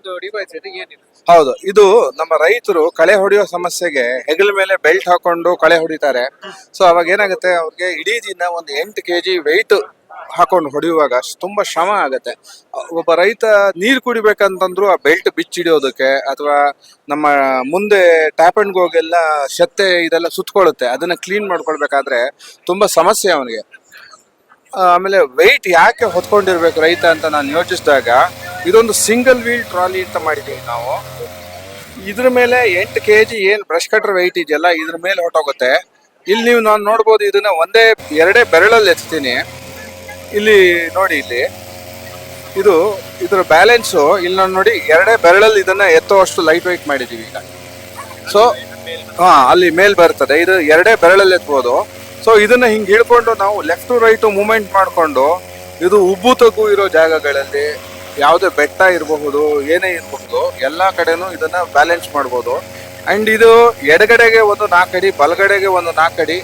ಇದು ಡಿವೈಸ್ ಇದು ಏನಿದೆ? ಹೌದು, ಇದು ನಮ್ಮ ರೈತರು ಕಳೆ ಹೊಡೆಯೋ ಸಮಸ್ಯೆಗೆ ಹೆಗಲ ಮೇಲೆ ಬೆಲ್ಟ್ ಹಾಕೊಂಡು ಕಳೆ ಹೊಡಿತಾರೆ. ಸೊ ಅವಾಗ ಏನಾಗುತ್ತೆ, ಅವ್ರಿಗೆ ಇಡೀ ದಿನ ಒಂದು 8 kg ವೆಯ್ಟ್ ಹಾಕೊಂಡು ಹೊಡೆಯುವಾಗ ತುಂಬಾ ಶ್ರಮ ಆಗುತ್ತೆ. ಒಬ್ಬ ರೈತ ನೀರು ಕುಡಿಬೇಕಂತಂದ್ರು ಆ ಬೆಲ್ಟ್ ಬಿಚ್ಚಿಡಿಯೋದಕ್ಕೆ ಅಥವಾ ನಮ್ಮ ಮುಂದೆ ಟ್ಯಾಪ್ ಅಂಡ್ ಗೋಗೆಲ್ಲ ಶತ್ತೆ ಇದೆಲ್ಲ ಸುತ್ಕೊಳ್ಳುತ್ತೆ, ಅದನ್ನ ಕ್ಲೀನ್ ಮಾಡ್ಕೊಳ್ಬೇಕಾದ್ರೆ ತುಂಬಾ ಸಮಸ್ಯೆ ಅವನಿಗೆ. ಆಮೇಲೆ ವೆಯ್ಟ್ ಯಾಕೆ ಹೊತ್ಕೊಂಡಿರ್ಬೇಕು ರೈತ ಅಂತ ನಾನು ಯೋಚಿಸಿದಾಗ, ಇದೊಂದು ಸಿಂಗಲ್ ವೀಲ್ ಟ್ರಾಲಿ ಅಂತ ಮಾಡಿದ್ದೀವಿ ನಾವು. ಇದ್ರ ಮೇಲೆ 8 kg ಏನು ಬ್ರಷ್ ಕಟರ್ ವೆಯ್ಟ್ ಇದೆಯಲ್ಲ ಇದ್ರ ಮೇಲೆ ಹೊಟ್ಟೋಗುತ್ತೆ. ಇಲ್ಲಿ ನೀವು ನಾನು ನೋಡ್ಬೋದು, ಇದನ್ನ ಎರಡೇ ಬೆರಳಲ್ಲಿ ಎತ್ತೀನಿ. ಇಲ್ಲಿ ನೋಡಿ, ಇಲ್ಲಿ ಇದರ ಬ್ಯಾಲೆನ್ಸು ಇಲ್ಲಿ ನಾನು ನೋಡಿ ಎರಡೇ ಬೆರಳಲ್ಲಿ ಇದನ್ನ ಎತ್ತುವಷ್ಟು ಲೈಟ್ ವೆಯ್ಟ್ ಮಾಡಿದೀವಿ ಈಗ. ಸೊ ಅಲ್ಲಿ ಮೇಲ್ ಬರ್ತದೆ, ಇದು ಎರಡೇ ಬೆರಳಲ್ಲಿ ಎತ್ಬೋದು. ಸೊ ಇದನ್ನ ಹಿಂಗೆ ಹಿಡ್ಕೊಂಡು ನಾವು ಲೆಫ್ಟ್ ಟು ರೈಟ್ ಮೂವ್ಮೆಂಟ್ ಮಾಡಿಕೊಂಡು, ಇದು ಉಬ್ಬು ತಗ್ಗು ಇರೋ ಜಾಗಗಳಲ್ಲಿ ಯಾವುದೇ ಬೆಟ್ಟ ಇರಬಹುದು, ಏನೇ ಇರಬಹುದು, ಎಲ್ಲ ಕಡೆನೂ ಇದನ್ನ ಬ್ಯಾಲೆನ್ಸ್ ಮಾಡ್ಬೋದು. ಅಂಡ್ ಇದು ಎಡಗಡೆಗೆ ಒಂದು 4 ಅಡಿ, ಬಲಗಡೆಗೆ ಒಂದು 4 ಅಡಿ,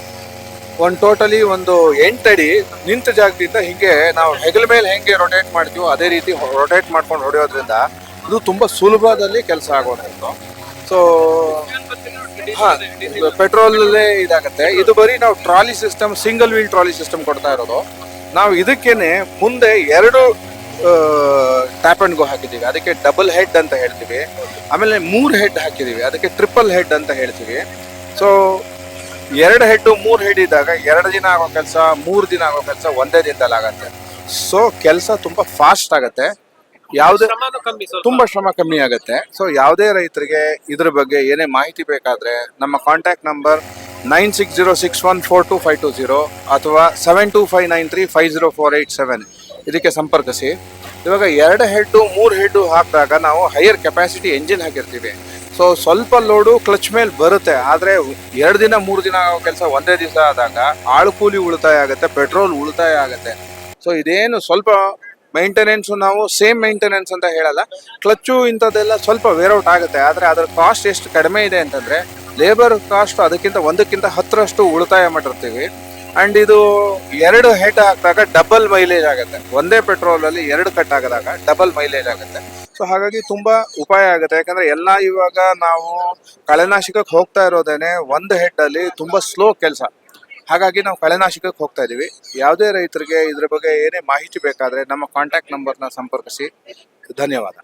ಒಂದು ಟೋಟಲಿ ಒಂದು 8 ಅಡಿ ನಿಂತ ಜಾಗದಿಂದ ಹಿಂಗೆ ನಾವು ಹೆಗಲ ಮೇಲೆ ಹೆಂಗೆ ರೊಟೇಟ್ ಮಾಡ್ತೀವೋ ಅದೇ ರೀತಿ ರೊಟೇಟ್ ಮಾಡ್ಕೊಂಡು ಹೊಡೆಯೋದ್ರಿಂದ ಇದು ತುಂಬಾ ಸುಲಭದಲ್ಲಿ ಕೆಲಸ ಆಗೋದು. ಸೊ ಪೆಟ್ರೋಲಲ್ಲೇ ಇದಾಗತ್ತೆ. ಇದು ಬರೀ ನಾವು trolley system, single wheel trolley system ಕೊಡ್ತಾ ಇರೋದು. ನಾವು ಇದಕ್ಕೇನೆ ಮುಂದೆ 2 ಟ್ಯಾಪ್ ಅಂಡ್ ಗೋ ಹಾಕಿದ್ದೀವಿ, ಅದಕ್ಕೆ ಡಬಲ್ ಹೆಡ್ ಅಂತ ಹೇಳ್ತೀವಿ. ಆಮೇಲೆ 3 ಹೆಡ್ ಹಾಕಿದ್ದೀವಿ, ಅದಕ್ಕೆ ಟ್ರಿಪಲ್ ಹೆಡ್ ಅಂತ ಹೇಳ್ತೀವಿ. ಸೊ 2 ಹೆಡ್ 3 ಹೆಡ್ ಇದ್ದಾಗ 2 ದಿನ ಆಗೋ ಕೆಲಸ 3 ದಿನ ಆಗೋ ಕೆಲಸ ಒಂದೇ ದಿನದಲ್ಲಿ ಆಗತ್ತೆ. ಸೊ ಕೆಲಸ ತುಂಬಾ ಫಾಸ್ಟ್ ಆಗತ್ತೆ, ಯಾವುದೇ ತುಂಬಾ ಶ್ರಮ ಕಮ್ಮಿ ಆಗುತ್ತೆ. ಸೊ ಯಾವುದೇ ರೈತರಿಗೆ ಇದ್ರ ಬಗ್ಗೆ ಏನೇ ಮಾಹಿತಿ ಬೇಕಾದ್ರೆ ನಮ್ಮ ಕಾಂಟ್ಯಾಕ್ಟ್ ನಂಬರ್ 9606142520 ಅಥವಾ 7259350487 ಇದಕ್ಕೆ ಸಂಪರ್ಕಿಸಿ. ಇವಾಗ 2 ಹೆಡ್ 3 ಹೆಡ್ ಹಾಕಿದಾಗ ನಾವು ಹೈಯರ್ ಕೆಪಾಸಿಟಿ ಎಂಜಿನ್ ಹಾಕಿರ್ತೀವಿ. ಸೊ ಸ್ವಲ್ಪ ಲೋಡು ಕ್ಲಚ್ ಮೇಲೆ ಬರುತ್ತೆ, ಆದರೆ 2 ದಿನ 3 ದಿನ ಆಗೋ ಕೆಲಸ ಒಂದೇ ದಿವಸ ಆದಾಗ ಆಳು ಕೂಲಿ ಉಳಿತಾಯ ಆಗುತ್ತೆ, ಪೆಟ್ರೋಲ್ ಉಳಿತಾಯ ಆಗುತ್ತೆ. ಸೊ ಇದೇನು ಸ್ವಲ್ಪ ಮೇಂಟೆನೆನ್ಸ್ ನಾವು ಸೇಮ್ ಮೇಂಟೆನೆನ್ಸ್ ಅಂತ ಹೇಳಲ್ಲ, ಕ್ಲಚ್ಚು ಇಂಥದ್ದೆಲ್ಲ ಸ್ವಲ್ಪ ವೇರ್ಔಟ್ ಆಗುತ್ತೆ. ಆದರೆ ಅದರ ಕಾಸ್ಟ್ ಎಷ್ಟು ಕಡಿಮೆ ಇದೆ ಅಂತಂದರೆ ಲೇಬರ್ ಕಾಸ್ಟ್ ಅದಕ್ಕಿಂತ 1/10 ಉಳಿತಾಯ ಮಾಡಿರ್ತೀವಿ. ಆ್ಯಂಡ್ ಇದು 2 ಹೆಡ್ ಹಾಕಿದಾಗ ಡಬಲ್ ಮೈಲೇಜ್ ಆಗುತ್ತೆ. ಒಂದೇ ಪೆಟ್ರೋಲಲ್ಲಿ 2 ಕಟ್ ಆಗಿದಾಗ ಡಬಲ್ ಮೈಲೇಜ್ ಆಗುತ್ತೆ. ಸೊ ಹಾಗಾಗಿ ತುಂಬಾ ಉಪಾಯ ಆಗುತ್ತೆ. ಯಾಕಂದ್ರೆ ಎಲ್ಲ ಇವಾಗ ನಾವು ಕಳೆನಾಶಕಕ್ಕೆ ಹೋಗ್ತಾ ಇರೋದೇನೆ 1 ಹೆಡ್ ಅಲ್ಲಿ ತುಂಬಾ ಸ್ಲೋ ಕೆಲಸ. ಹಾಗಾಗಿ ನಾವು ಕಳೆನಾಶಕಕ್ಕೆ ಹೋಗ್ತಾ ಇದೀವಿ. ಯಾವುದೇ ರೈತರಿಗೆ ಇದ್ರ ಬಗ್ಗೆ ಏನೇ ಮಾಹಿತಿ ಬೇಕಾದ್ರೆ ನಮ್ಮ ಕಾಂಟ್ಯಾಕ್ಟ್ ನಂಬರ್ನ ಸಂಪರ್ಕಿಸಿ. ಧನ್ಯವಾದ.